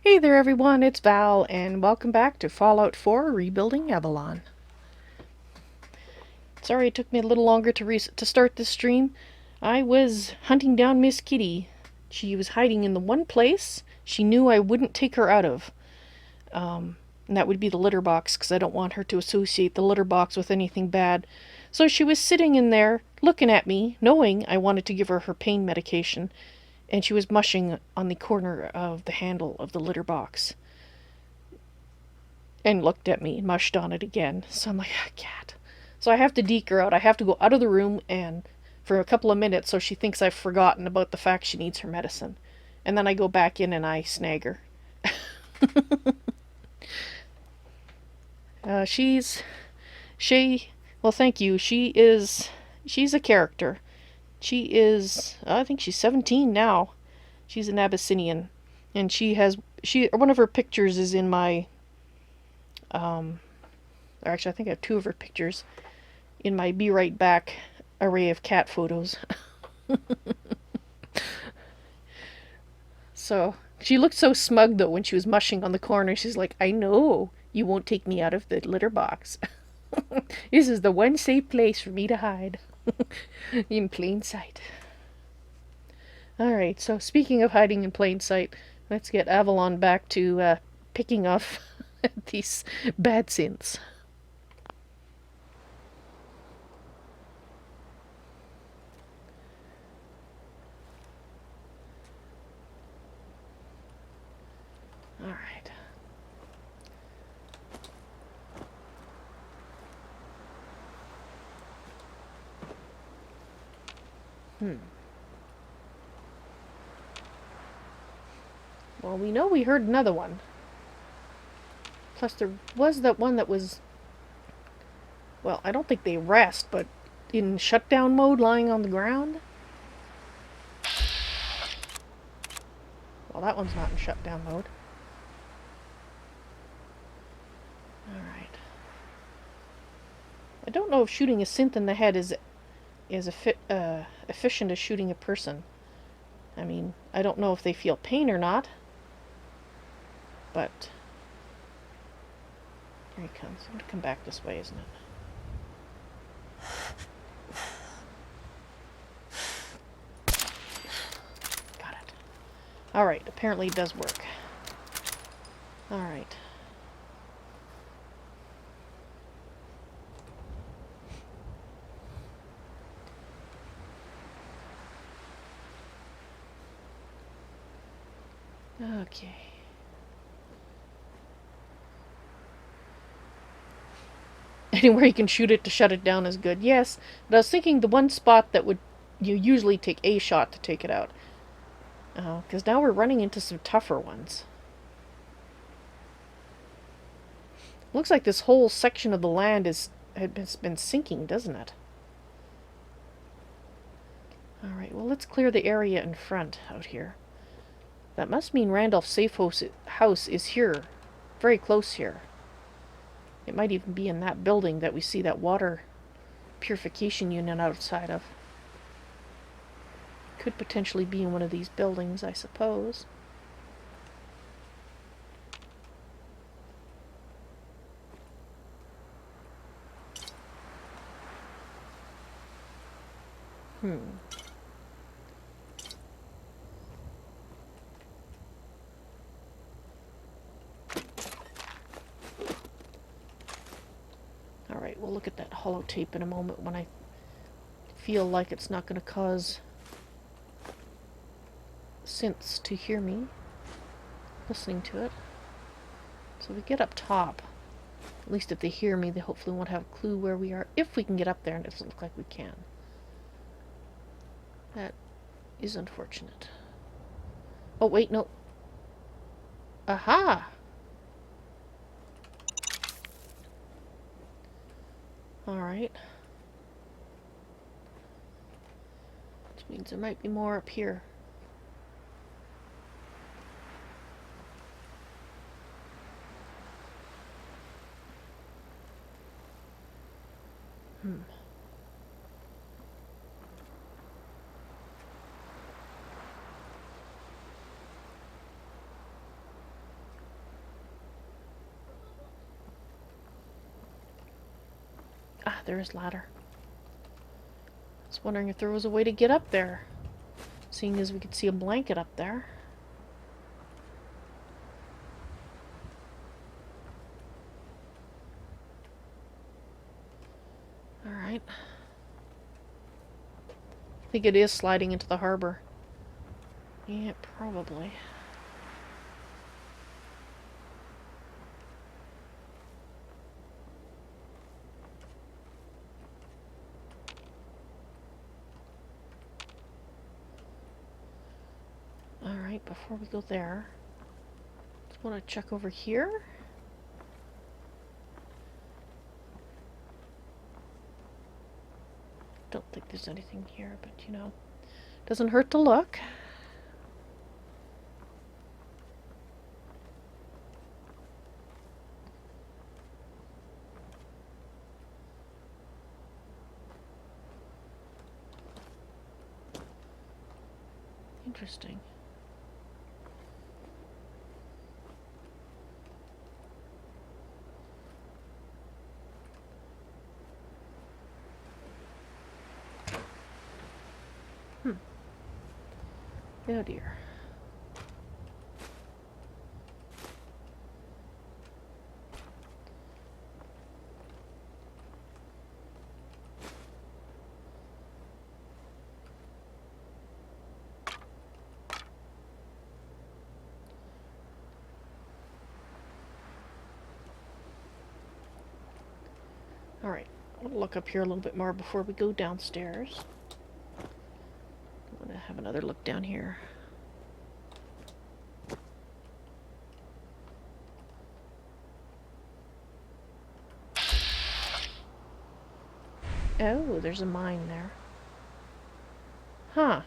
Hey there everyone, it's Val, and welcome back to Fallout 4 Rebuilding Avalon. Sorry it took me a little longer to start this stream. I was hunting down Miss Kitty. She was hiding in the one place she knew I wouldn't take her out of. And that would be the litter box, because I don't want her to associate the litter box with anything bad. So she was sitting in there, looking at me, knowing I wanted to give her her pain medication, and she was mushing on the corner of the handle of the litter box. And looked at me and mushed on it again. So I'm like, cat. So I have to deke her out. I have to go out of the room and for a couple of minutes so she thinks I've forgotten about the fact she needs her medicine. And then I go back in and I snag her. Well, thank you. She's a character. She is, I think she's 17 now. She's an Abyssinian. And one of her pictures is in my, or actually I think I have two of her pictures in my Be Right Back array of cat photos. So, she looked so smug though when she was mushing on the corner. She's like, I know you won't take me out of the litter box. This is the one safe place for me to hide. In plain sight. Alright, so speaking of hiding in plain sight, let's get Avalon back to picking off these bad synths. Alright. Well, we know we heard another one. Plus there was that one that was... Well, I don't think they rest, but in shutdown mode lying on the ground? Well, that one's not in shutdown mode. Alright. I don't know if shooting a synth in the head is efficient as shooting a person. I mean, I don't know if they feel pain or not. But... Here he comes. I'm going to come back this way, isn't it? Got it. Alright, apparently it does work. Alright. Okay. Anywhere you can shoot it to shut it down is good. Yes, but I was thinking the one spot that would you usually take a shot to take it out. Because now we're running into some tougher ones. Looks like this whole section of the land has been sinking, doesn't it? Alright, well let's clear the area in front out here. That must mean Rudolph Safehouse is here. Very close here. It might even be in that building that we see that water purification unit outside of. Could potentially be in one of these buildings, I suppose. Alright, we'll look at that holotape in a moment when I feel like it's not going to cause synths to hear me listening to it. So we get up top. At least if they hear me, they hopefully won't have a clue where we are. If we can get up there, and it doesn't look like we can. That is unfortunate. Oh, wait, no. Aha! Alright. Which means there might be more up here. there is ladder. I was wondering if there was a way to get up there, seeing as we could see a blanket up there. Alright. I think it is sliding into the harbor. Yeah, probably. Alright, before we go there, just want to check over here. Don't think there's anything here, but you know, doesn't hurt to look. Interesting. Oh dear. Alright, I'll look up here a little bit more before we go downstairs. I'm going to have another look down here. Oh, there's a mine there. Huh.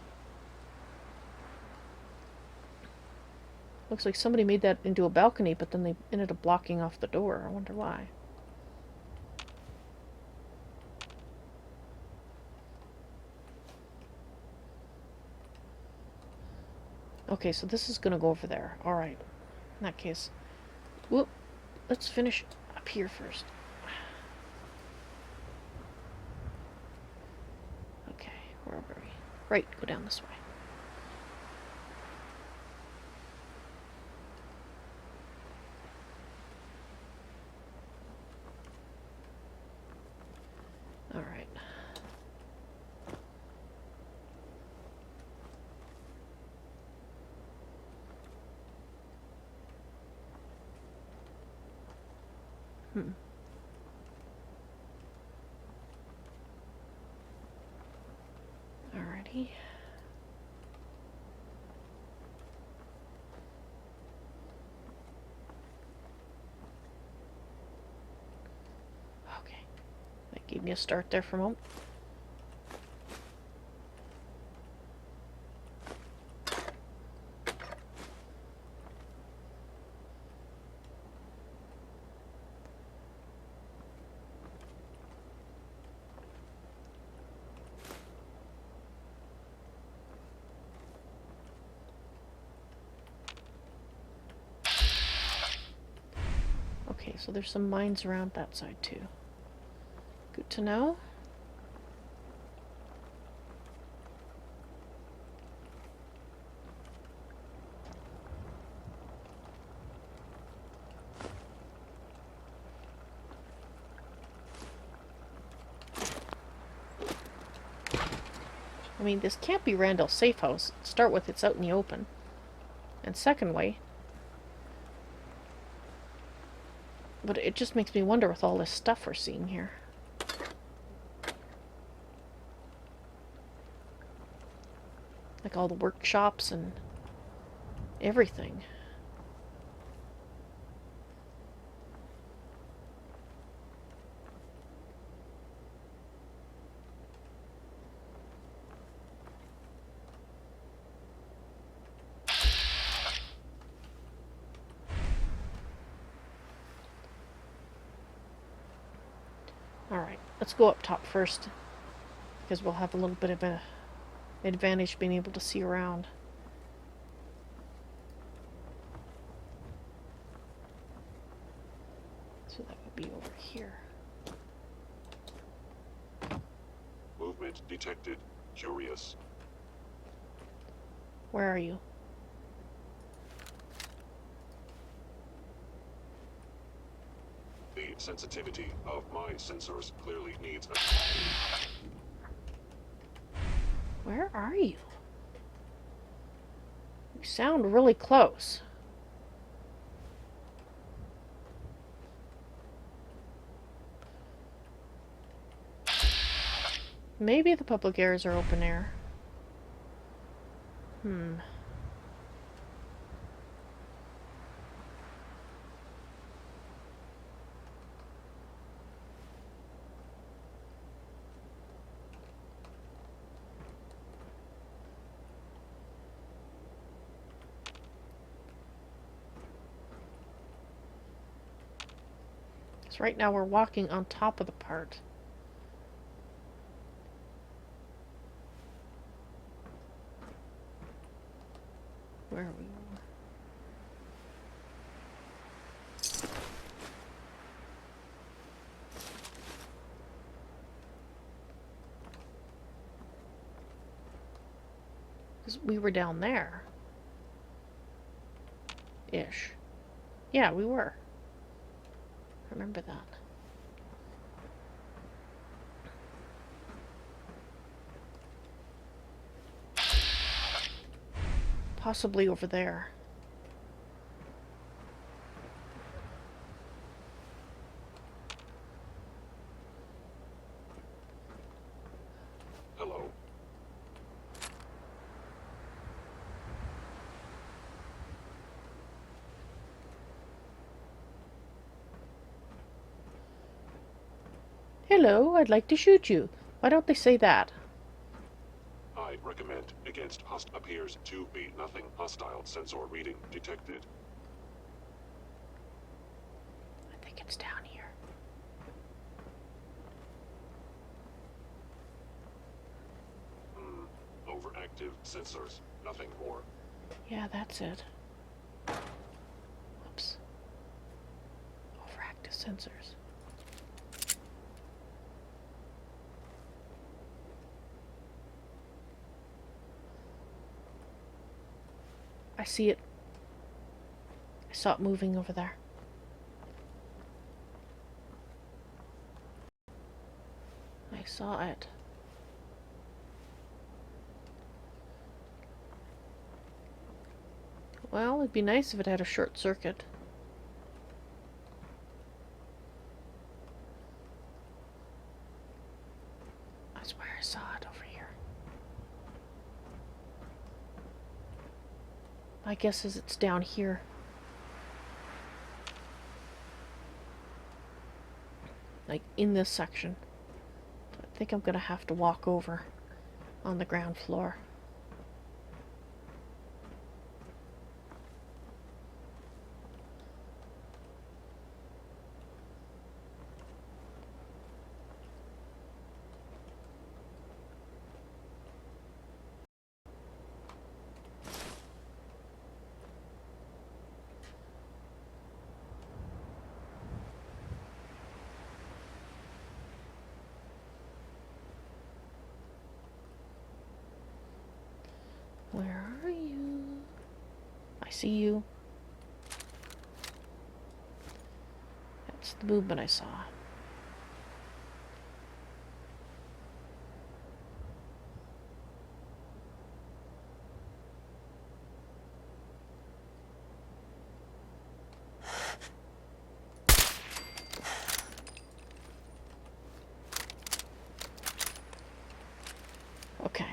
Looks like somebody made that into a balcony, but then they ended up blocking off the door. I wonder why. Okay, so this is gonna go over there. Alright. In that case. Whoop. Let's finish up here first. Okay, where are we? Right, go down this way. Alright. Alrighty. Okay. That gave me a start there for a moment. Okay, so there's some mines around that side too. Good to know. I mean, this can't be Randall's safe house. To start with, it's out in the open. And second way, but it just makes me wonder with all this stuff we're seeing here. Like all the workshops and everything. Alright, let's go up top first, because we'll have a little bit of an advantage being able to see around. So that would be over here. movement detected. Curious. Where are you? The sensitivity of my sensors clearly needs a... Where are you? You sound really close. Maybe the public areas are open air. Right now we're walking on top of the part. Where are we? Because we were down there. Ish. Yeah, we were. I remember that. Possibly over there. Hello. Hello, I'd like to shoot you. Why don't they say that? I recommend against host appears to be nothing hostile sensor reading detected. I think it's down here. Overactive sensors, nothing more. Yeah, that's it. Whoops. Overactive sensors. I see it. I saw it moving over there. I saw it. Well, it'd be nice if it had a short circuit. I swear I saw it over here. My guess is it's down here. Like in this section. I think I'm gonna have to walk over on the ground floor. Where are you? I see you. That's the movement I saw. Okay.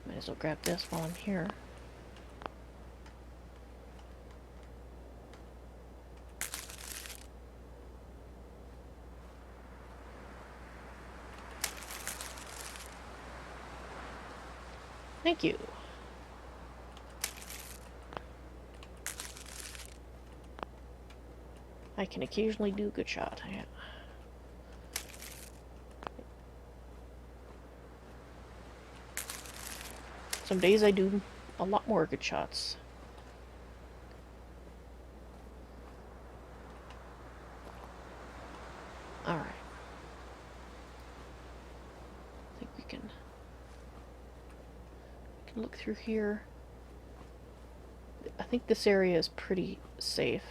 Might as well grab this while I'm here. Thank you. I can occasionally do a good shot. Some days I do a lot more good shots. Alright. I think we can look through here. I think this area is pretty safe.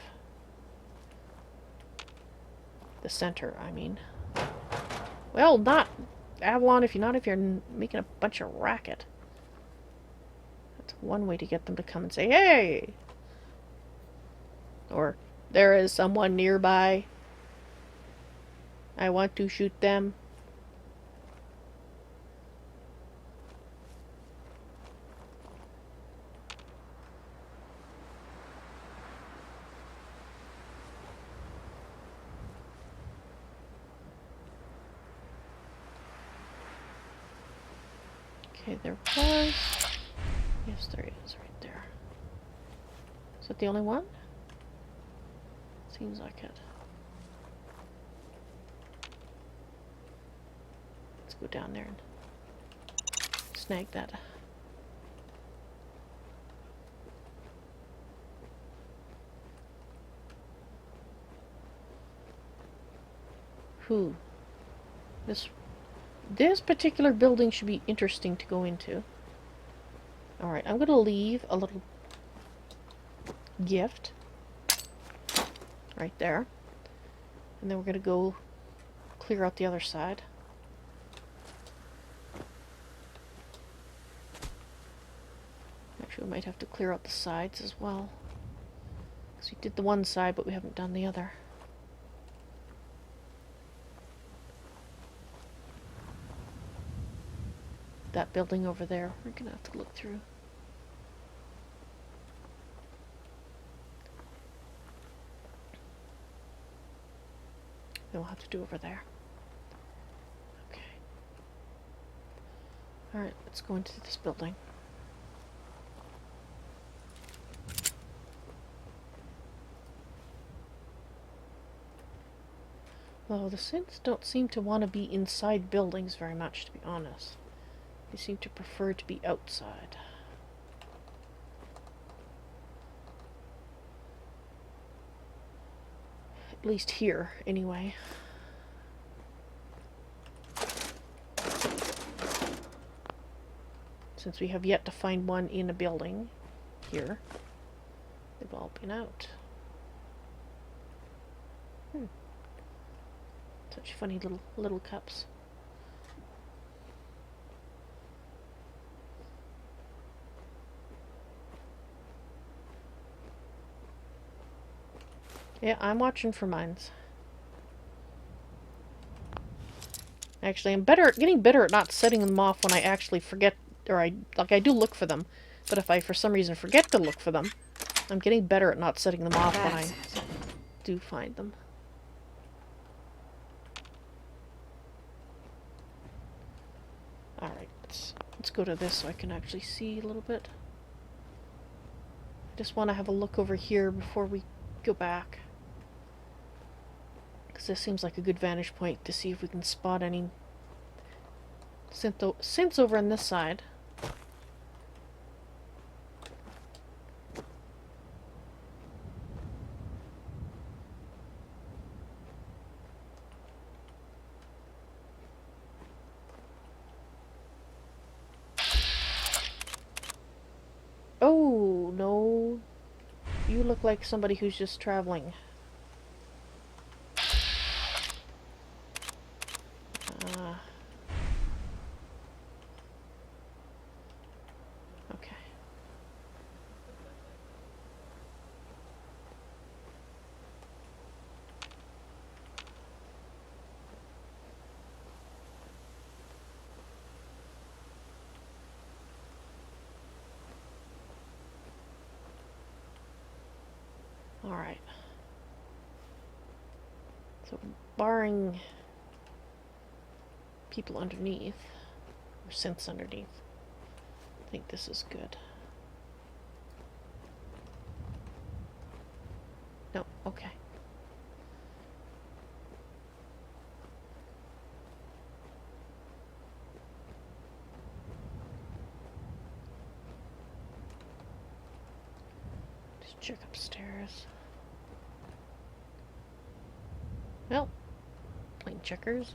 The center, I mean. Well, not Avalon if you're making a bunch of racket. That's one way to get them to come and say, hey! Or, there is someone nearby. I want to shoot them. Okay, there was... Yes, there is, right there. Is that the only one? Seems like it. Let's go down there and snag that. Who? This particular building should be interesting to go into. Alright, I'm gonna leave a little gift right there. And then we're gonna go clear out the other side. Actually, we might have to clear out the sides as well. Because we did the one side, but we haven't done the other. That building over there, we're gonna have to look through. Then we'll have to do over there. Okay. Alright, let's go into this building. Well, the synths don't seem to want to be inside buildings very much, to be honest. They seem to prefer to be outside. At least here, anyway. Since we have yet to find one in a building here, they've all been out. Such funny little cups. Yeah, I'm watching for mines. Actually, I'm getting better at not setting them off when I actually forget, or I do look for them, but if I for some reason forget to look for them, I'm getting better at not setting them off when I do find them. Alright, let's go to this so I can actually see a little bit. I just want to have a look over here before we go back. Because this seems like a good vantage point to see if we can spot any synths over on this side. Oh, no. You look like somebody who's just traveling. Okay. Alright. So, barring people underneath, or synths underneath, think this is good. No, okay. Just check upstairs. Well, playing checkers.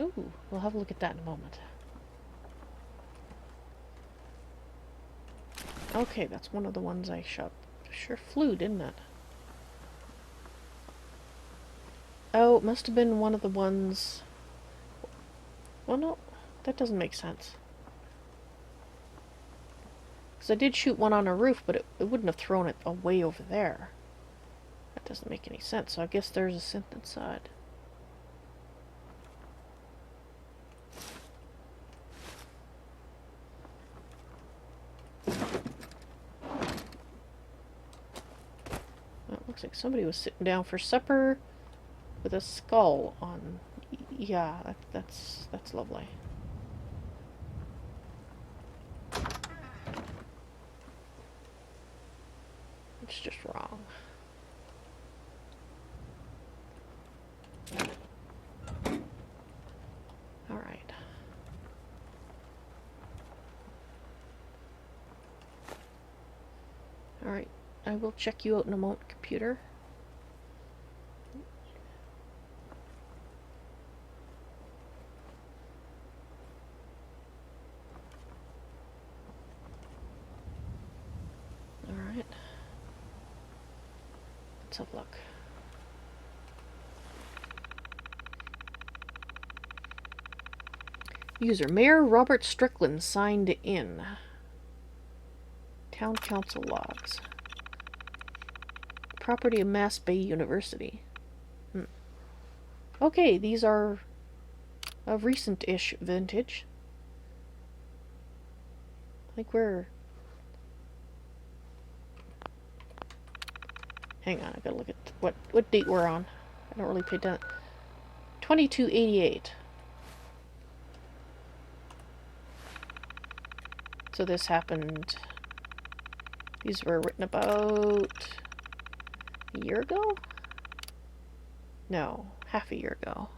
Ooh, we'll have a look at that in a moment. Okay, that's one of the ones I shot. Sure flew, didn't it? Oh, it must have been one of the ones... Well, no, that doesn't make sense. Because I did shoot one on a roof, but it wouldn't have thrown it away over there. That doesn't make any sense, so I guess there's a synth inside. Well, it looks like somebody was sitting down for supper with a skull on. Yeah, that's lovely. It's just wrong. Alright. Alright, I will check you out in a moment, computer. Alright. Let's have a look. User Mayor Robert Strickland signed in. Town Council logs. Property of Mass Bay University. Okay, these are of recent-ish vintage. I think we're... Hang on, I gotta look at what date we're on. I don't really pay attention. 2288. So this happened... These were written about... a year ago? No, half a year ago.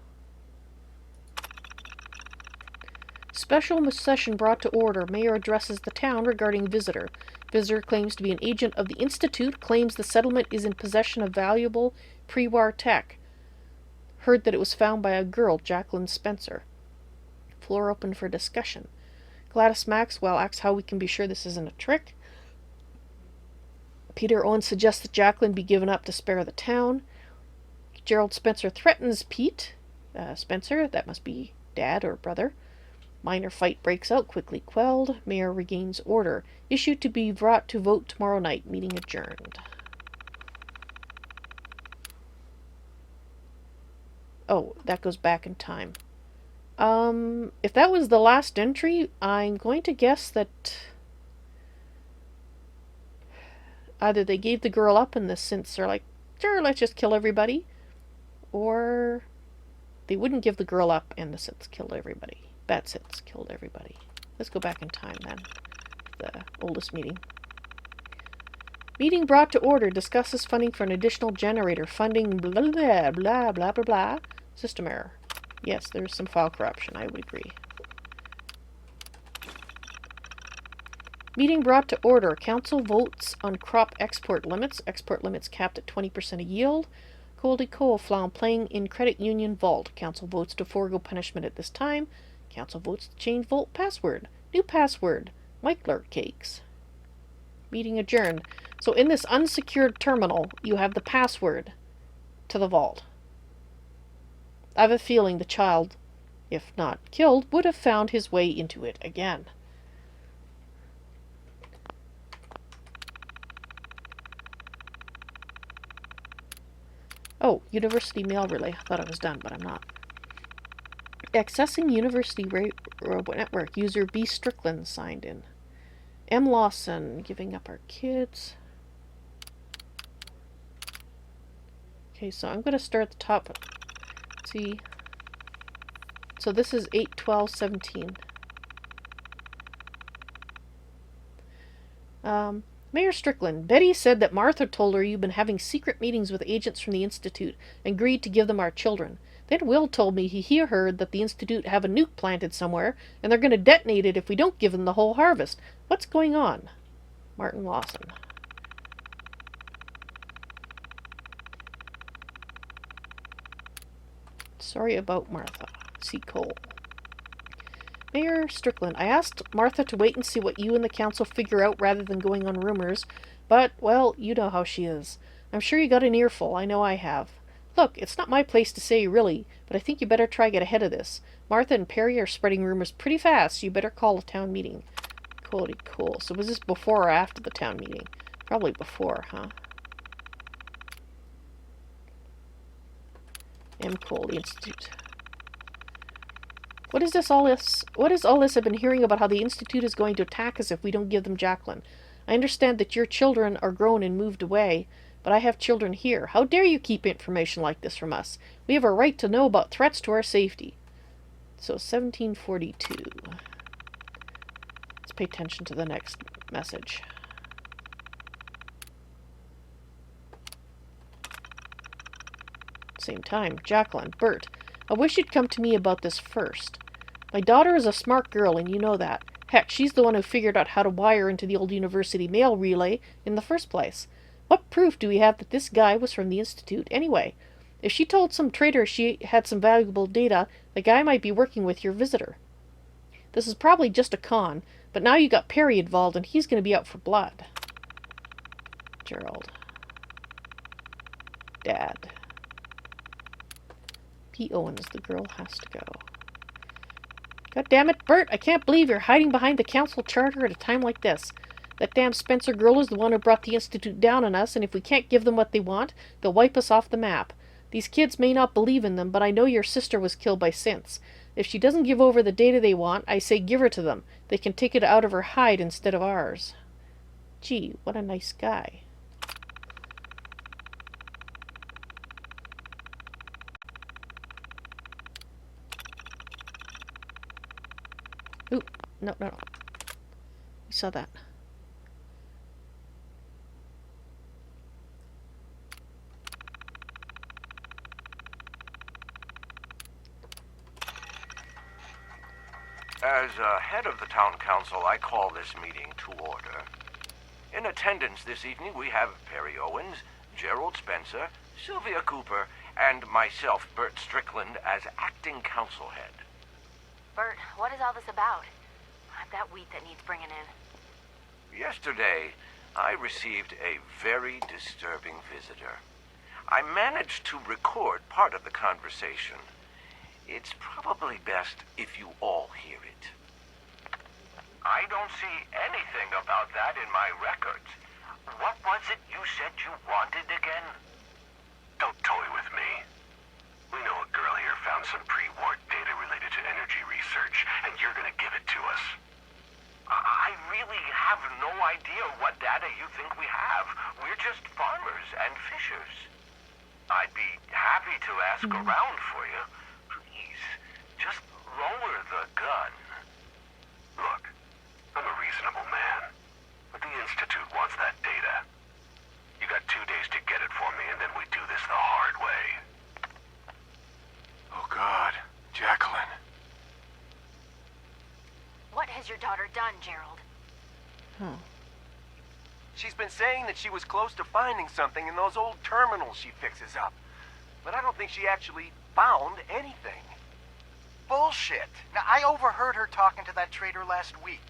Special session brought to order. Mayor addresses the town regarding visitor. Visitor claims to be an agent of the Institute, claims the settlement is in possession of valuable pre-war tech. Heard that it was found by a girl, Jacqueline Spencer. Floor open for discussion. Gladys Maxwell asks how we can be sure this isn't a trick. Peter Owen suggests that Jacqueline be given up to spare the town. Gerald Spencer threatens Pete. Spencer, that must be dad or brother. Minor fight breaks out, quickly quelled. Mayor regains order. Issue to be brought to vote tomorrow night. Meeting adjourned. Oh, that goes back in time. If that was the last entry, I'm going to guess that either they gave the girl up and the synths are like, sure, let's just kill everybody, or they wouldn't give the girl up and the synths killed everybody. Bad synths killed everybody. Let's go back in time then. The oldest meeting. Meeting brought to order. Discusses funding for an additional generator. Funding blah blah blah blah blah blah. System error. Yes, there's some file corruption. I would agree. Meeting brought to order. Council votes on crop export limits. Export limits capped at 20% of yield. Goldie Coal found playing in credit union vault. Council votes to forego punishment at this time. Council votes to change vault password. New password. Michler cakes. Meeting adjourned. So in this unsecured terminal, you have the password to the vault. I have a feeling the child, if not killed, would have found his way into it again. Oh, University Mail Relay. I thought I was done, but I'm not. Accessing University Network. User B. Strickland signed in. M. Lawson. Giving up our kids. Okay, so I'm going to start at the top. Let's see. So this is 8/12/17. Mayor Strickland, Betty said that Martha told her you've been having secret meetings with agents from the Institute and agreed to give them our children. Then Will told me he heard that the Institute have a nuke planted somewhere, and they're going to detonate it if we don't give them the whole harvest. What's going on? Martin Lawson. Sorry about Martha. C. Cole. Mayor Strickland, I asked Martha to wait and see what you and the council figure out rather than going on rumors, but, well, you know how she is. I'm sure you got an earful. I know I have. Look, it's not my place to say, really, but I think you better try get ahead of this. Martha and Perry are spreading rumors pretty fast, so you better call a town meeting. Cool. So was this before or after the town meeting? Probably before, huh? M. Cole, the Institute. What is all this I've been hearing about how the Institute is going to attack us if we don't give them Jacqueline? I understand that your children are grown and moved away, but I have children here. How dare you keep information like this from us? We have a right to know about threats to our safety. So 1742. Let's pay attention to the next message. Same time, Jacqueline, Bert, I wish you'd come to me about this first. My daughter is a smart girl, and you know that. Heck, she's the one who figured out how to wire into the old university mail relay in the first place. What proof do we have that this guy was from the Institute, anyway? If she told some traitor she had some valuable data, the guy might be working with your visitor. This is probably just a con, but now you got Perry involved, and he's going to be out for blood. Gerald. Dad. P. Owens, the girl has to go. God damn it, Bert, I can't believe you're hiding behind the council charter at a time like this. That damn Spencer girl is the one who brought the Institute down on us, and if we can't give them what they want, they'll wipe us off the map. These kids may not believe in them, but I know your sister was killed by synths. If she doesn't give over the data they want, I say give her to them. They can take it out of her hide instead of ours. Gee, what a nice guy. Ooh, no. We saw that. As head of the town council, I call this meeting to order. In attendance this evening, we have Perry Owens, Gerald Spencer, Sylvia Cooper, and myself, Bert Strickland, as acting council head. Bert, what is all this about? I've got wheat that needs bringing in. Yesterday, I received a very disturbing visitor. I managed to record part of the conversation. It's probably best if you all hear it. I don't see anything about that in my records. What was it you said you wanted again? Don't toy with me. We know a girl here found some pre-war data related to energy research, and you're gonna give it to us. I really have no idea what data you think we have. We're just farmers and fishers. I'd be happy to ask around for you. Please, just lower the gun. Look, I'm a reasonable man, but the Institute wants that data. You got 2 days to get it for me, and then we do this the hard way. Oh God, Jacqueline. What has your daughter done, Gerald? She's been saying that she was close to finding something in those old terminals she fixes up. But I don't think she actually found anything. Bullshit. Now, I overheard her talking to that trader last week.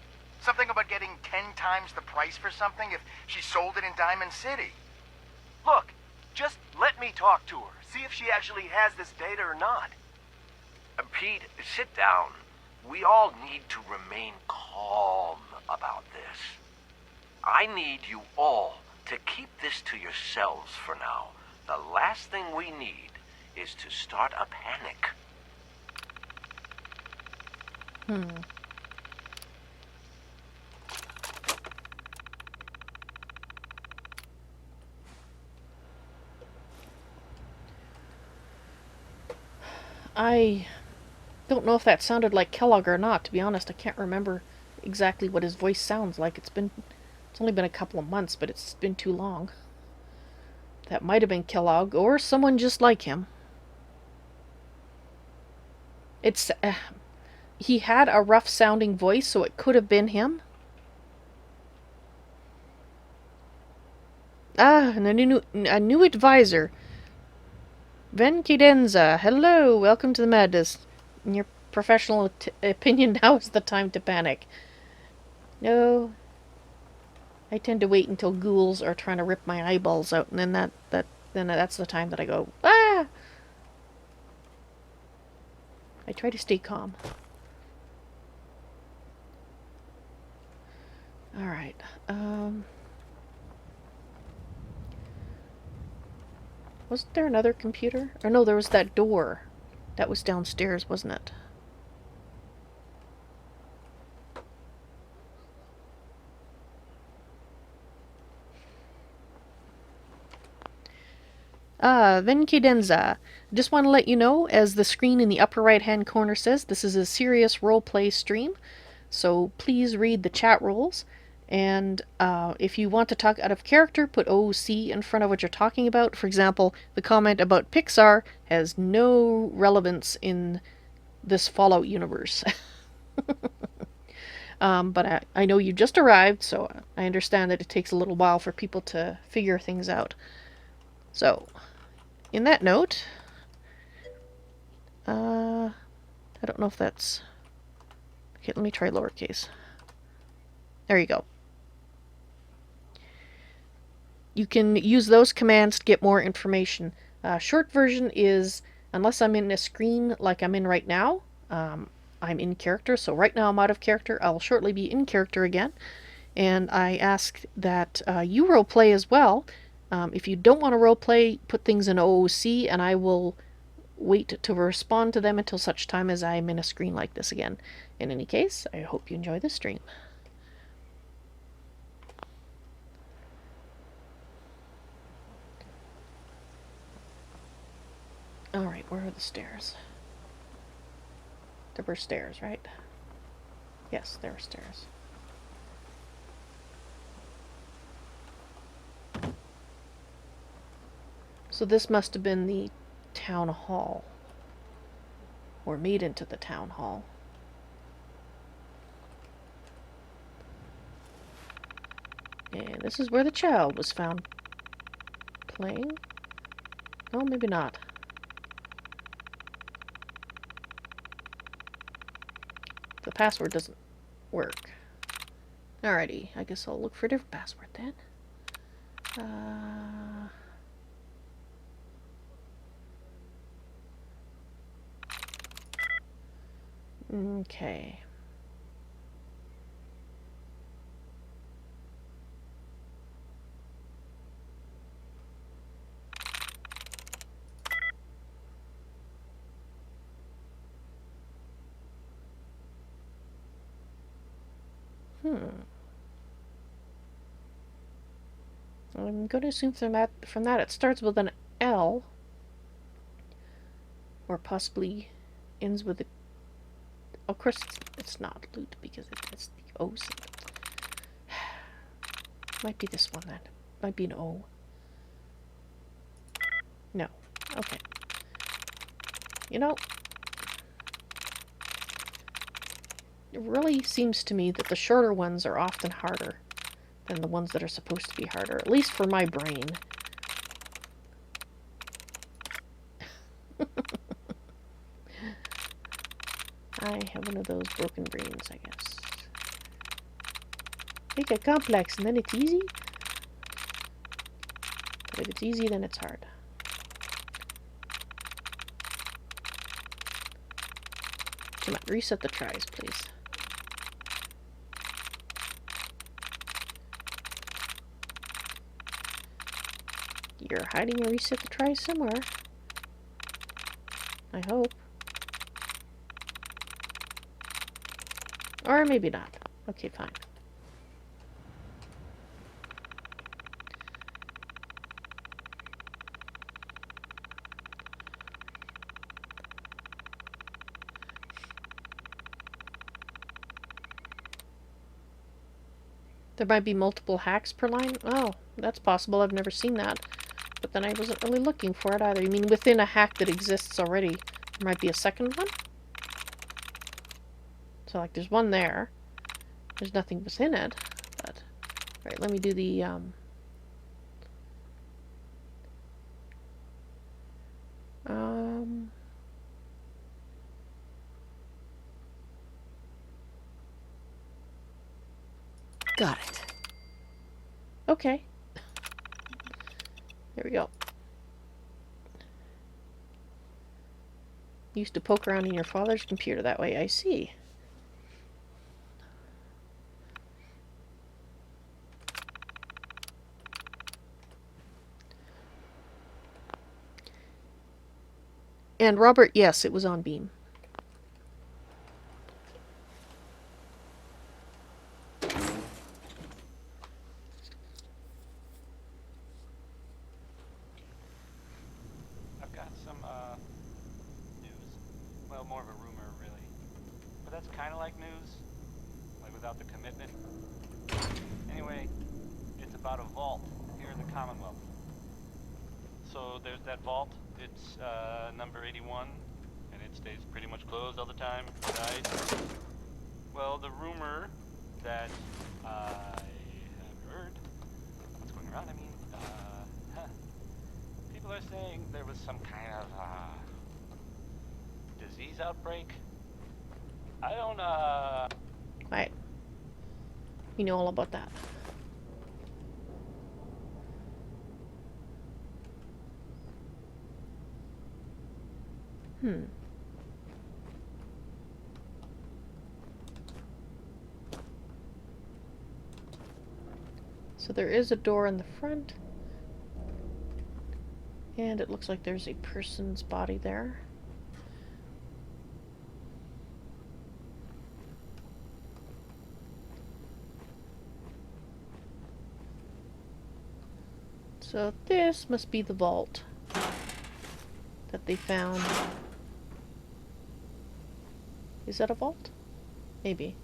Something about getting 10 times the price for something if she sold it in Diamond City. Look, just let me talk to her. See if she actually has this data or not. Pete, sit down. We all need to remain calm about this. I need you all to keep this to yourselves for now. The last thing we need is to start a panic. I Don't know if that sounded like Kellogg or not, to be honest. I can't remember exactly what his voice sounds like. It's only been a couple of months, but it's been too long. That might have been Kellogg, or someone just like him. It's, he had a rough sounding voice, so it could have been him. Ah, and a new advisor. Venkidenza, hello, welcome to the madness. In your professional opinion, now is the time to panic. No, I tend to wait until ghouls are trying to rip my eyeballs out, and then that's the time that I go, ah! I try to stay calm. Alright, wasn't there another computer? Or no, there was that door. That was downstairs, wasn't it? Venkidenza. Just want to let you know, as the screen in the upper right hand corner says, this is a serious roleplay stream. So please read the chat rules. And if you want to talk out of character, put OC in front of what you're talking about. For example, the comment about Pixar has no relevance in this Fallout universe. But I know you just arrived, so I understand that it takes a little while for people to figure things out. So, in that note, I don't know if that's... Okay, let me try lowercase. There you go. You can use those commands to get more information. Short version is, unless I'm in a screen like I'm in right now, I'm in character, so right now I'm out of character. I'll shortly be in character again. And I ask that you roleplay as well. If you don't want to roleplay, put things in OOC, and I will wait to respond to them until such time as I'm in a screen like this again. In any case, I hope you enjoy this stream. Alright, where are the stairs? There were stairs, right? Yes, there are stairs. So this must have been the town hall. Or made into the town hall. And this is where the child was found playing. No, maybe not. The password doesn't work. Alrighty, I guess I'll look for a different password then. Okay. I'm going to assume from that it starts with an L. Or possibly ends with a... Of course it's not loot because it's the O symbol. Might be this one then. Might be an O. No. Okay. You know, it really seems to me that the shorter ones are often harder than the ones that are supposed to be harder, at least for my brain. I have one of those broken brains, I guess. Make it complex and then it's easy? But if it's easy, then it's hard. Come on, reset the tries, please. You're hiding a reset the tries somewhere. I hope. Or maybe not. Okay, fine. There might be multiple hacks per line? Oh, that's possible. I've never seen that. But then I wasn't really looking for it either. You mean within a hack that exists already, there might be a second one? So, like, there's one there. There's nothing within it. But, right, let me do the, Got it. okay. There we go. Used to poke around in your father's computer that way, I see. And Robert, yes, it was on Beam. I've got some news. Well, more of a rumor, really. But that's kind of like news, like without the commitment. Anyway, it's about a vault here in the Commonwealth. So there's that vault. It's number 81, and it stays pretty much closed all the time. Right? Well, the rumor that I have heard, what's going around, I mean, people are saying there was some kind of disease outbreak. I don't, Right. We know all about that. So there is a door in the front. And it looks like there's a person's body there. So this must be the vault that they found. Is that a vault? Maybe.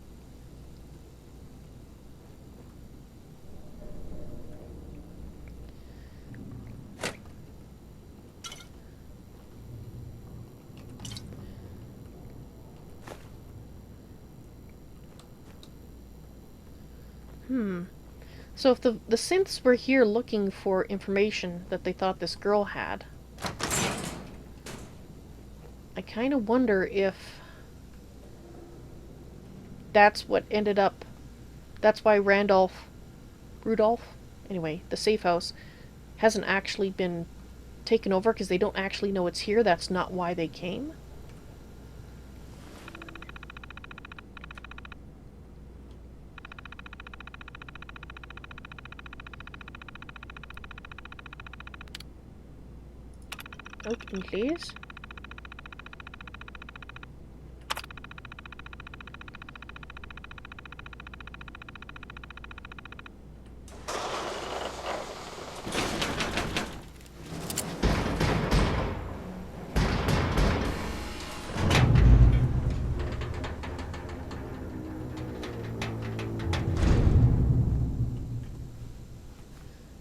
So if the synths were here looking for information that they thought this girl had, I kind of wonder if that's what ended up, that's why Rudolph, anyway, the safe house, hasn't actually been taken over because they don't actually know it's here. That's not why they came. Open, please.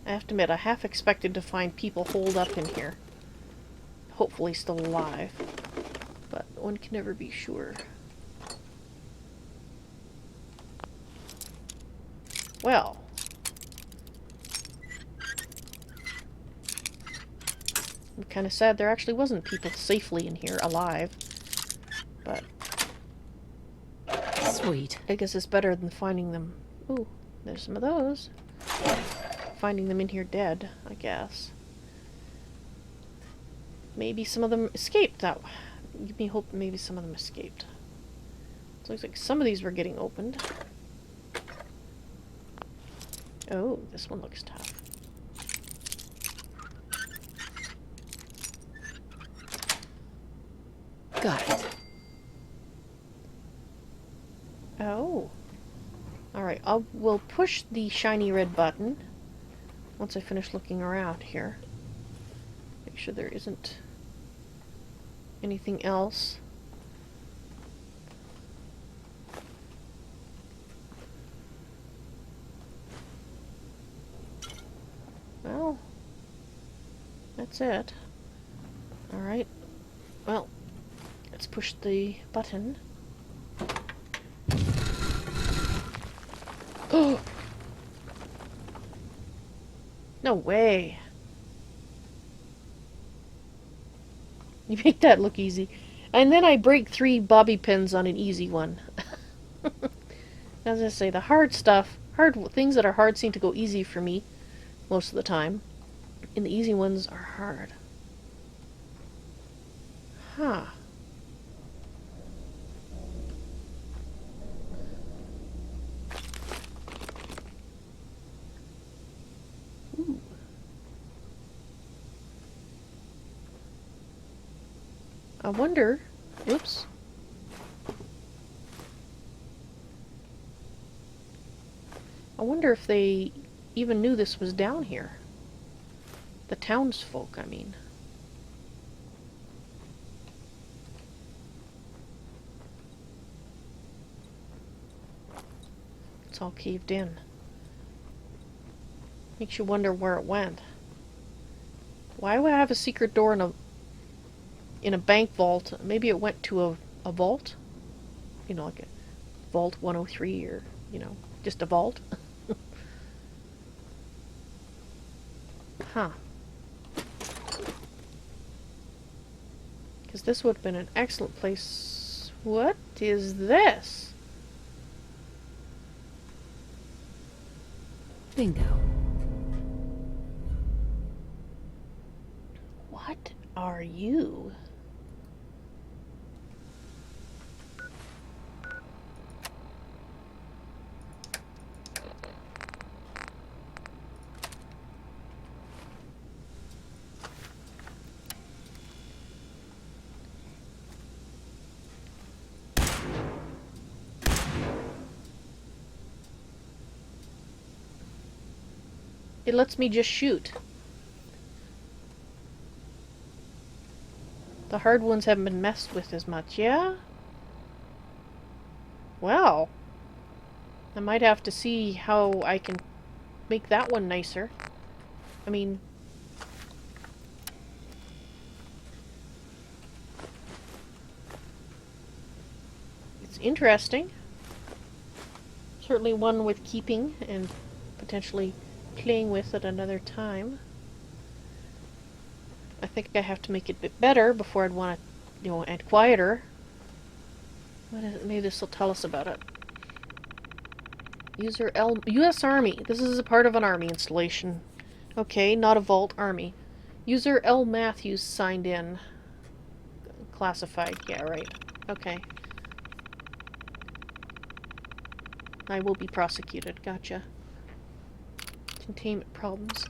I have to admit, I half expected to find people holed up in here. Hopefully still alive. But one can never be sure. Well. I'm kind of sad there actually wasn't people safely in here, alive. But Sweet. I guess it's better than finding them. Ooh, there's some of those. Finding them in here dead, I guess. Maybe some of them escaped. That give me hope maybe some of them escaped. It looks like some of these were getting opened. Oh, this one looks tough. Got it. Oh. Alright, we'll push the shiny red button once I finish looking around here. Make sure there isn't anything else. That's it. Alright. Well, let's push the button. Oh! No way! You make that look easy. And then I break 3 bobby pins on an easy one. As I say, the hard stuff, things that are hard seem to go easy for me most of the time. And the easy ones are hard. Huh. Ooh. I wonder... Oops. I wonder if they even knew this was down here. The townsfolk, I mean. It's all caved in. Makes you wonder where it went. Why would I have a secret door in a bank vault? Maybe it went to a vault? You know, like a Vault 103 or, you know, just a vault? Huh. Because this would have been an excellent place. What is this? Bingo. What are you? It lets me just shoot. The hard ones haven't been messed with as much, yeah? Well, I might have to see how I can make that one nicer. I mean... It's interesting. Certainly one with keeping and potentially playing with at another time. I think I have to make it a bit better before I'd want to, you know, and quieter. What is it? Maybe this will tell us about it. User U.S. Army. This is a part of an Army installation. Okay, not a vault. Army. User L. Matthews signed in. Classified. Yeah, right. Okay. I will be prosecuted. Gotcha. Containment problems.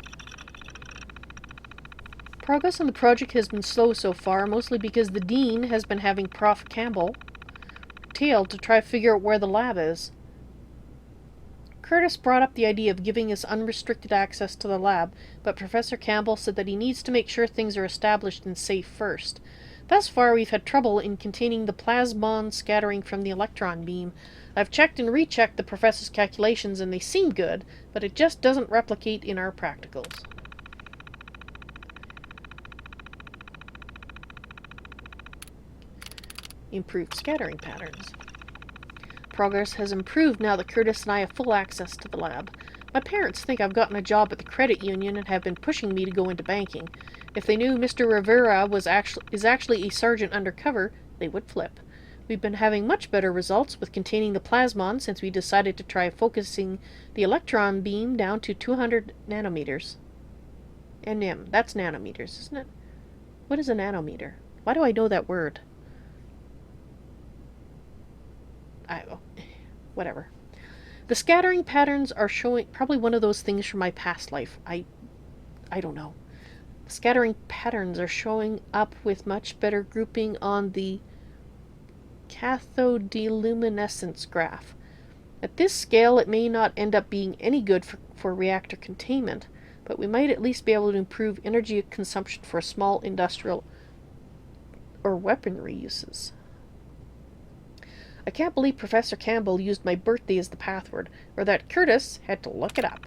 Progress on the project has been slow so far, mostly because the Dean has been having Prof. Campbell tailed to try to figure out where the lab is. Curtis brought up the idea of giving us unrestricted access to the lab, but Professor Campbell said that he needs to make sure things are established and safe first. Thus far, we've had trouble in containing the plasmon scattering from the electron beam. I've checked and rechecked the professor's calculations and they seem good, but it just doesn't replicate in our practicals. Improved scattering patterns. Progress has improved now that Curtis and I have full access to the lab. My parents think I've gotten a job at the credit union and have been pushing me to go into banking. If they knew Mr. Rivera is actually a sergeant undercover, they would flip. We've been having much better results with containing the plasmon since we decided to try focusing the electron beam down to 200 nanometers. NM, that's nanometers, isn't it? What is a nanometer? Why do I know that word? Whatever. The scattering patterns are showing probably one of those things from my past life. I don't know. The scattering patterns are showing up with much better grouping on the cathodoluminescence graph. At this scale, it may not end up being any good for reactor containment, but we might at least be able to improve energy consumption for small industrial or weaponry uses. I can't believe Professor Campbell used my birthday as the password, or that Curtis had to look it up.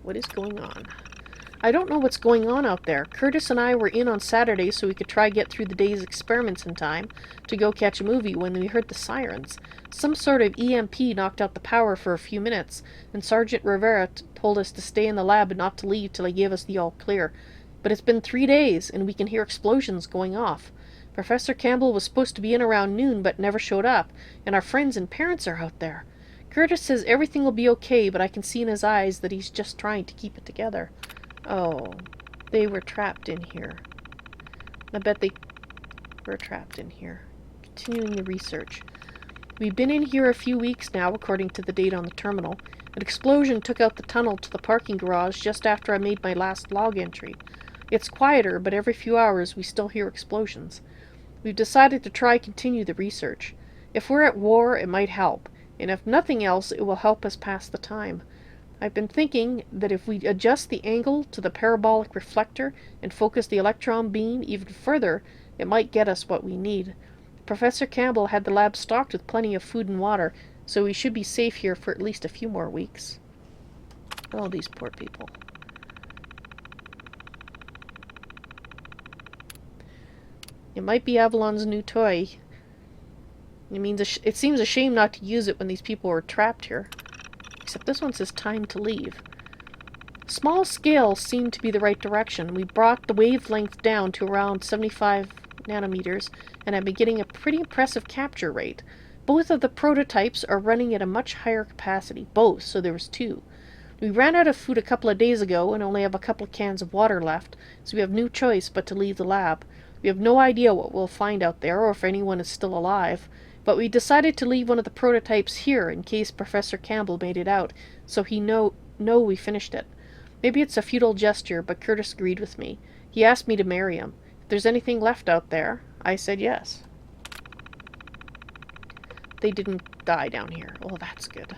What is going on? I don't know what's going on out there. Curtis and I were in on Saturday so we could try get through the day's experiments in time to go catch a movie when we heard the sirens. Some sort of EMP knocked out the power for a few minutes, and Sergeant Rivera told us to stay in the lab and not to leave till he gave us the all clear. But it's been 3 days, and we can hear explosions going off. Professor Campbell was supposed to be in around noon, but never showed up, and our friends and parents are out there. Curtis says everything will be okay, but I can see in his eyes that he's just trying to keep it together. Oh, they were trapped in here. I bet they were trapped in here. Continuing the research. We've been in here a few weeks now, according to the date on the terminal. An explosion took out the tunnel to the parking garage just after I made my last log entry. It's quieter, but every few hours we still hear explosions. We've decided to try continue the research. If we're at war, it might help, and if nothing else, it will help us pass the time. I've been thinking that if we adjust the angle to the parabolic reflector and focus the electron beam even further, it might get us what we need. Professor Campbell had the lab stocked with plenty of food and water, so we should be safe here for at least a few more weeks. Oh, these poor people. It might be Avalon's new toy. It seems a shame not to use it when these people were trapped here. Except this one says time to leave. Small scale seemed to be the right direction. We brought the wavelength down to around 75 nanometers, and I've been getting a pretty impressive capture rate. Both of the prototypes are running at a much higher capacity. Both, so there was 2. We ran out of food a couple of days ago and only have a couple of cans of water left, so we have no choice but to leave the lab. We have no idea what we'll find out there or if anyone is still alive. But we decided to leave one of the prototypes here in case Professor Campbell made it out, so he know we finished it. Maybe it's a futile gesture, but Curtis agreed with me. He asked me to marry him. If there's anything left out there, I said yes. They didn't die down here. Oh, that's good.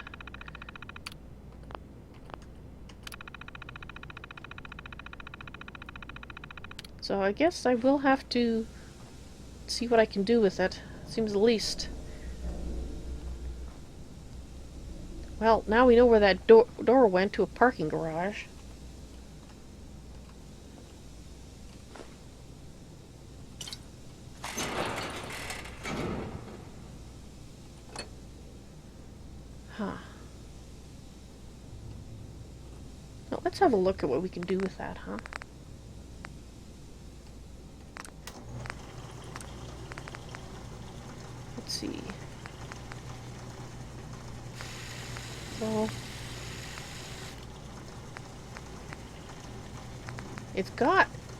So I guess I will have to see what I can do with it. Seems the least. Well, now we know where that door went, to a parking garage. Huh. Well, let's have a look at what we can do with that, huh? Let's see. So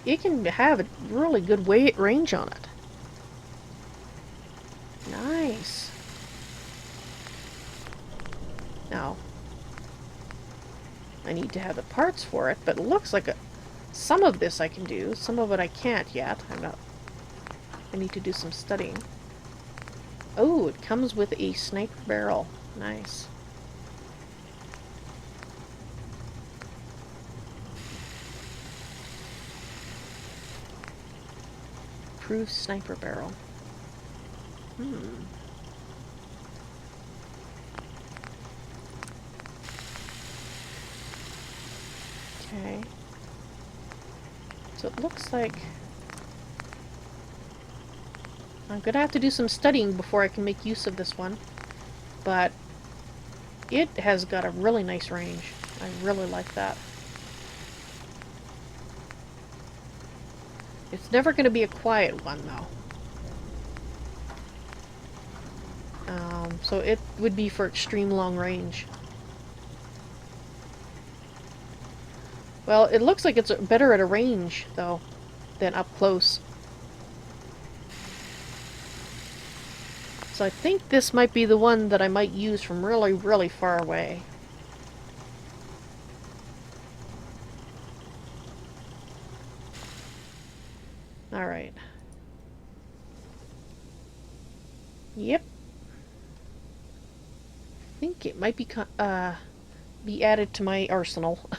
it can have a really good range on it. Nice. Now, I need to have the parts for it, but it looks like some of this I can do, some of it I can't yet. I need to do some studying. Oh, it comes with a sniper barrel. Nice. Approved sniper barrel. Okay. So it looks like I'm gonna have to do some studying before I can make use of this one, but it has got a really nice range. I really like that. It's never going to be a quiet one, though. So it would be for extreme long range. Well, it looks like it's better at a range, though, than up close. So I think this might be the one that I might use from really, really far away. Alright. Yep. I think it might be added to my arsenal.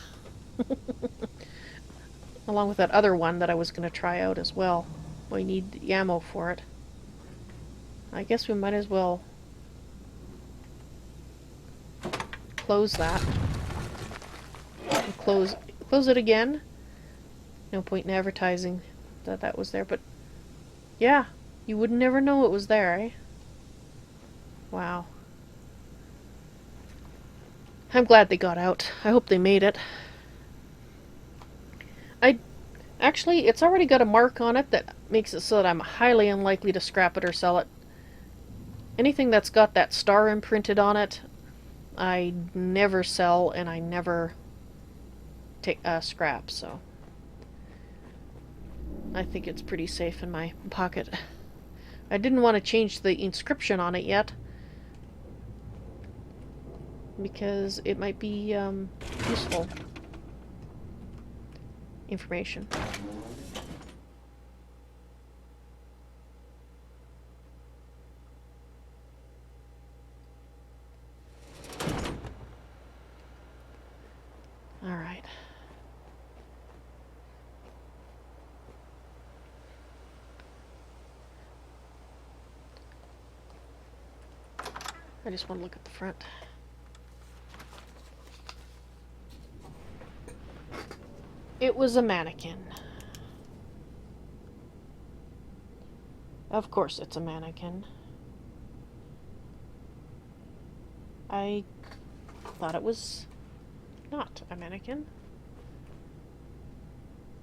Along with that other one that I was going to try out as well. We need the ammo for it. I guess we might as well close that. And close it again. No point in advertising that that was there, but yeah, you would never know it was there, eh? Wow. I'm glad they got out. I hope they made it. Actually, it's already got a mark on it that makes it so that I'm highly unlikely to scrap it or sell it. Anything that's got that star imprinted on it, I never sell and I never take scrap, so I think it's pretty safe in my pocket. I didn't want to change the inscription on it yet, because it might be useful information. Alright. I just want to look at the front. It was a mannequin. Of course it's a mannequin. I thought it was not a mannequin.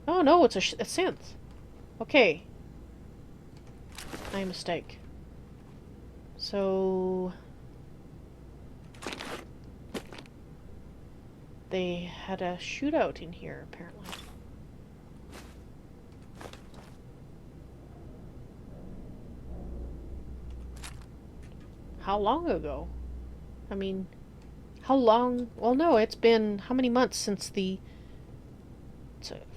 Oh no, it's a synth. Okay. My mistake. So they had a shootout in here, apparently. How long ago? I mean, how long? Well, no, it's been how many months since the...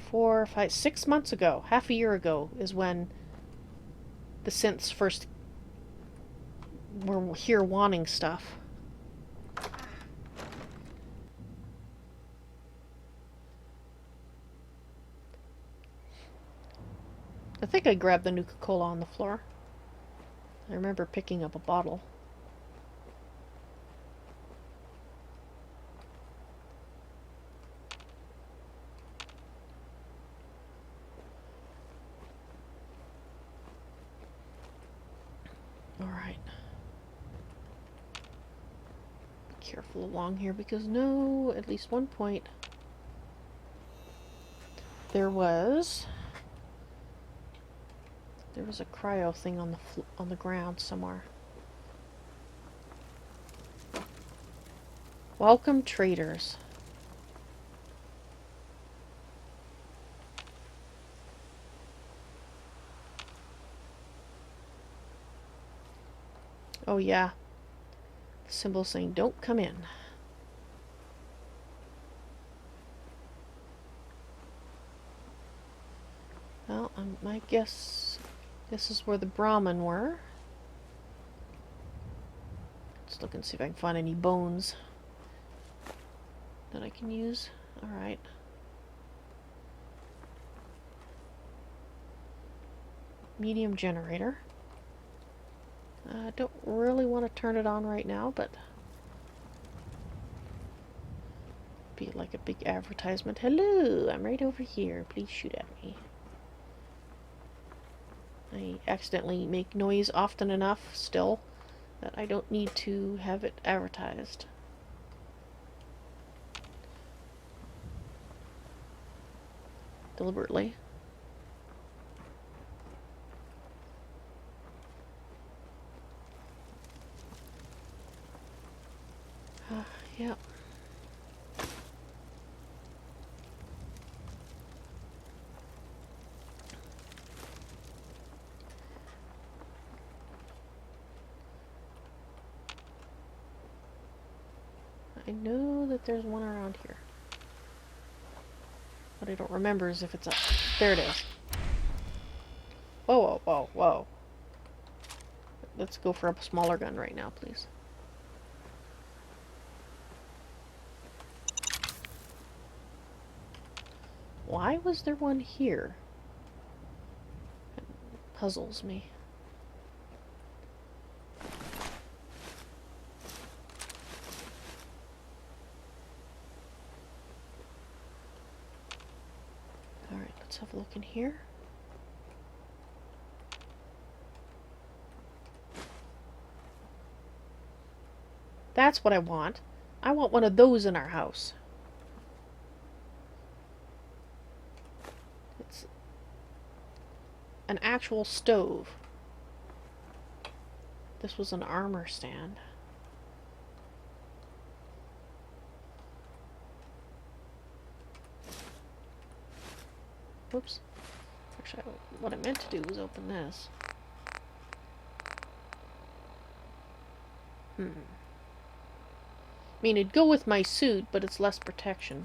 4, 5, 6 months ago, half a year ago, is when the synths first were here wanting stuff. I think I grabbed the Nuka-Cola on the floor. I remember picking up a bottle. Alright. Be careful along here because no, at least one point there was a cryo thing on the ground somewhere. Welcome, traders. Oh yeah, the symbol saying don't come in. Well, I guess this is where the Brahmin were. Let's look and see if I can find any bones that I can use. Alright. Medium generator. I don't really want to turn it on right now, but be like a big advertisement. Hello, I'm right over here. Please shoot at me. I accidentally make noise often enough still that I don't need to have it advertised. Deliberately. Yeah. I know that there's one around here. What I don't remember is if it's up. There it is. Whoa, whoa, whoa, whoa. Let's go for a smaller gun right now, please. Why was there one here? It puzzles me. Let's have a look in here. That's what I want. I want one of those in our house. It's an actual stove. This was an armor stand. Whoops. Actually, what I meant to do was open this. I mean, it'd go with my suit, but it's less protection.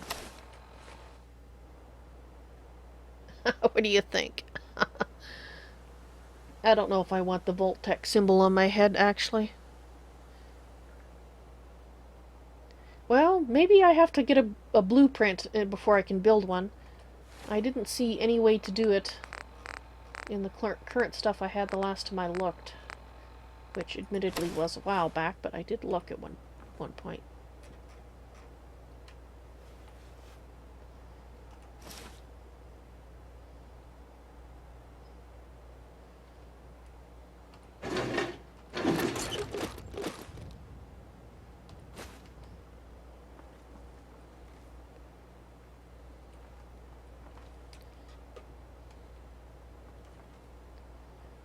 What do you think? I don't know if I want the Voltec symbol on my head, actually. Well, maybe I have to get a blueprint before I can build one. I didn't see any way to do it in the current stuff I had the last time I looked. Which admittedly was a while back, but I did look at one point.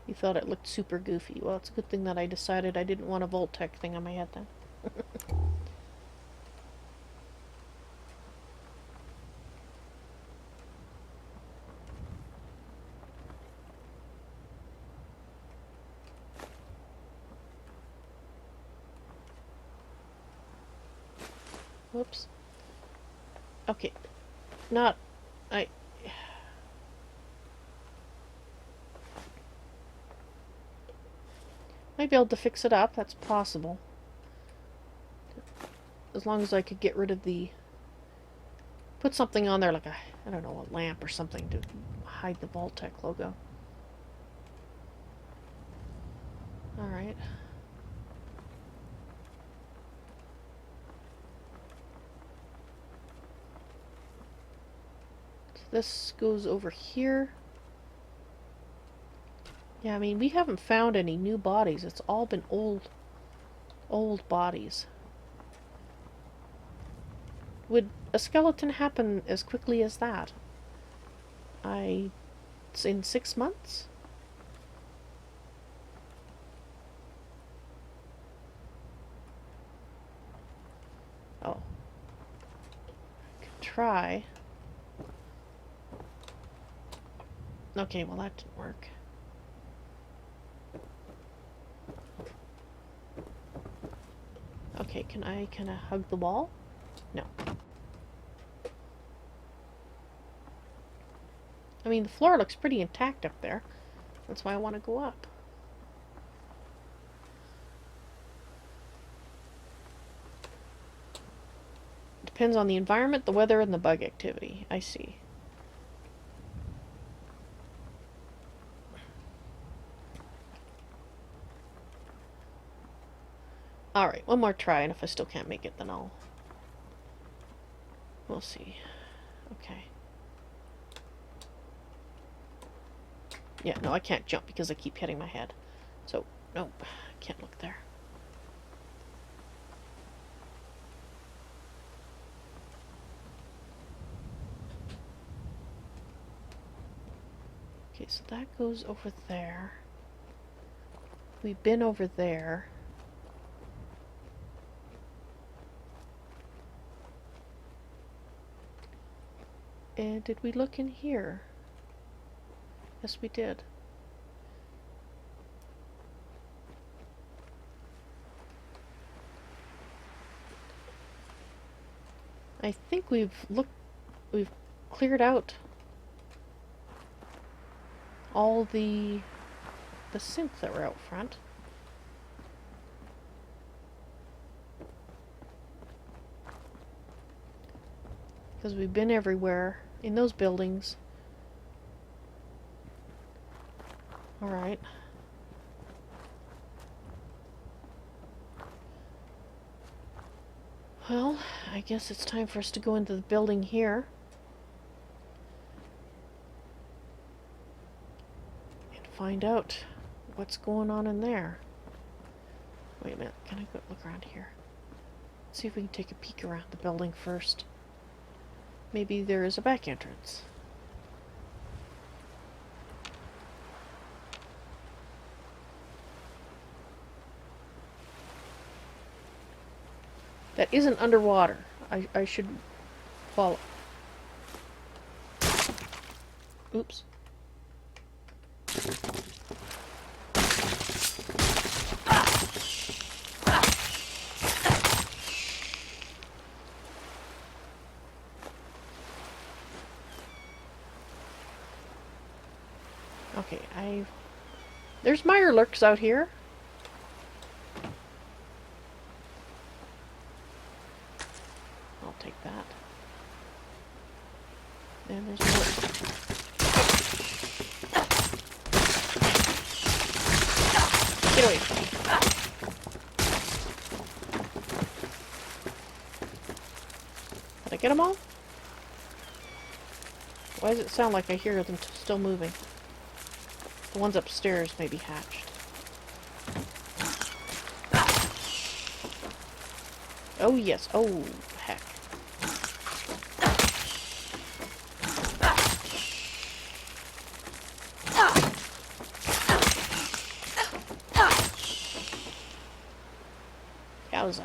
You thought it looked super goofy. Well, it's a good thing that I decided I didn't want a Voltec thing on my head then. Whoops. Okay. Might be able to fix it up, that's possible. As long as I could get rid of the... Put something on there like I don't know, a lamp or something to hide the Voltec logo. Alright. So this goes over here. Yeah, I mean, we haven't found any new bodies. It's all been old bodies. Would a skeleton happen as quickly as that? It's in 6 months? Oh. Could try. Okay, well that didn't work. Okay, can I kind of hug the wall? No. I mean, the floor looks pretty intact up there. That's why I want to go up. Depends on the environment, the weather, and the bug activity. I see. Alright, one more try, and if I still can't make it, then we'll see. Okay. Yeah, no, I can't jump because I keep hitting my head. So, nope, I can't look there. Okay, so that goes over there. We've been over there. And did we look in here? Yes, we did. I think we've cleared out all the synths that were out front. Because we've been everywhere in those buildings. Alright. Well, I guess it's time for us to go into the building here. find out what's going on in there. Wait a minute, can I go look around here? Let's see if we can take a peek around the building first. Maybe there is a back entrance. That isn't underwater. I should follow. Oops. Okay, there's Mirelurks out here. I'll take that. And there's more. Get away. Did I get them all? Why does it sound like I hear them still moving? The ones upstairs may be hatched. Oh yes, oh heck. Yowza.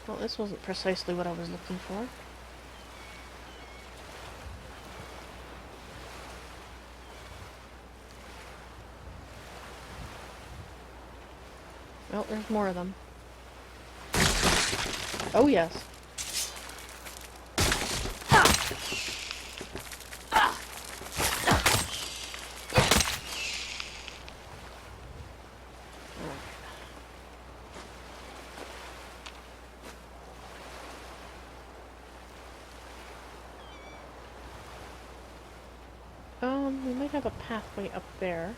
Well, this wasn't precisely what I was looking for. Well, there's more of them. Oh, yes. We might have a pathway up there.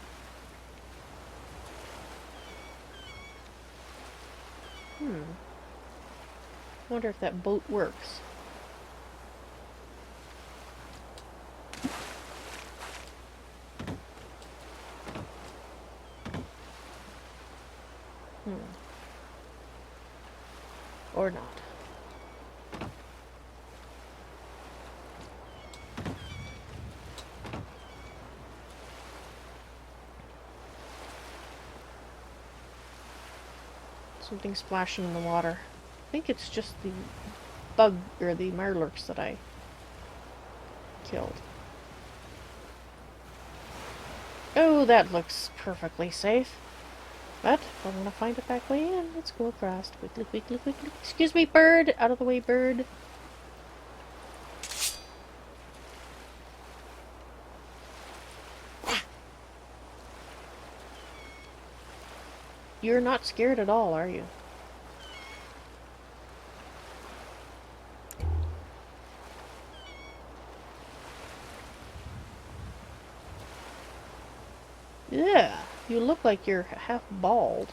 Wonder if that boat works. Or not. Something splashing in the water. I think it's just the bug, or the Mirelurks that I killed. Oh, that looks perfectly safe. But, if I want to find a back way in, let's go across. Quickly, quickly, quickly. Excuse me, bird! Out of the way, bird. You're not scared at all, are you? Yeah, you look like you're half bald.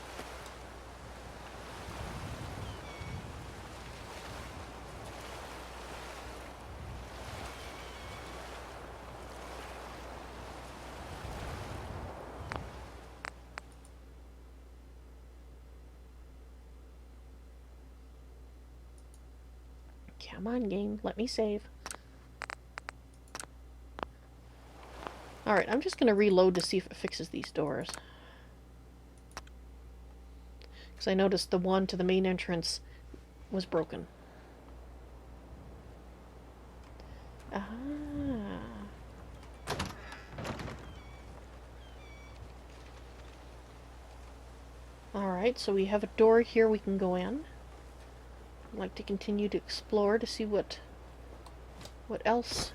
Come on, game, let me save. Alright, I'm just going to reload to see if it fixes these doors. Because I noticed the one to the main entrance was broken. Ah. Alright, so we have a door here we can go in. I'd like to continue to explore to see what else.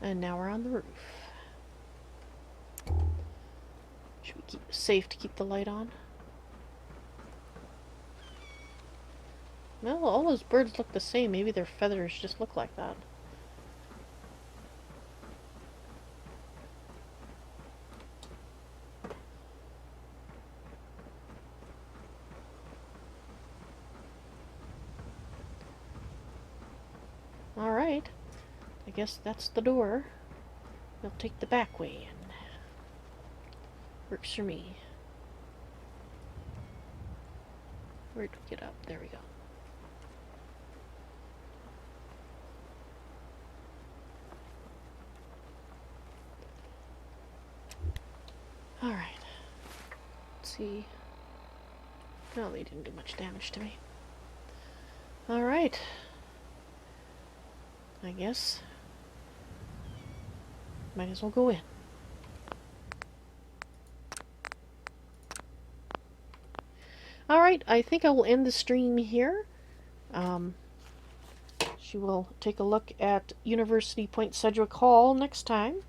And now we're on the roof. Should we keep it safe to keep the light on? Well, all those birds look the same. Maybe their feathers just look like that. Alright. I guess that's the door. We'll take the back way in. Works for me. Where'd we get up? There we go. Alright. Let's see. No, they didn't do much damage to me. Alright. I guess. Might as well go in. Alright, I think I will end the stream here. She will take a look at University Point Sedgwick Hall next time.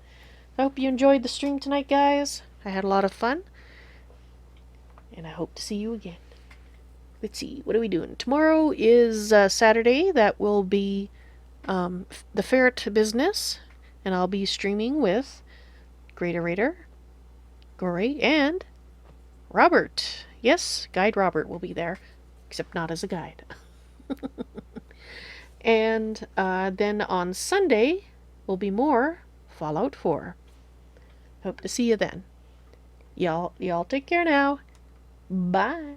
I hope you enjoyed the stream tonight, guys. I had a lot of fun. And I hope to see you again. Let's see, what are we doing? Tomorrow is Saturday. That will be the ferret business. And I'll be streaming with Greater Raider, Gory, and Robert. Yes, Guide Robert will be there. Except not as a guide. And then on Sunday will be more Fallout 4. Hope to see you then. Y'all take care now. Bye.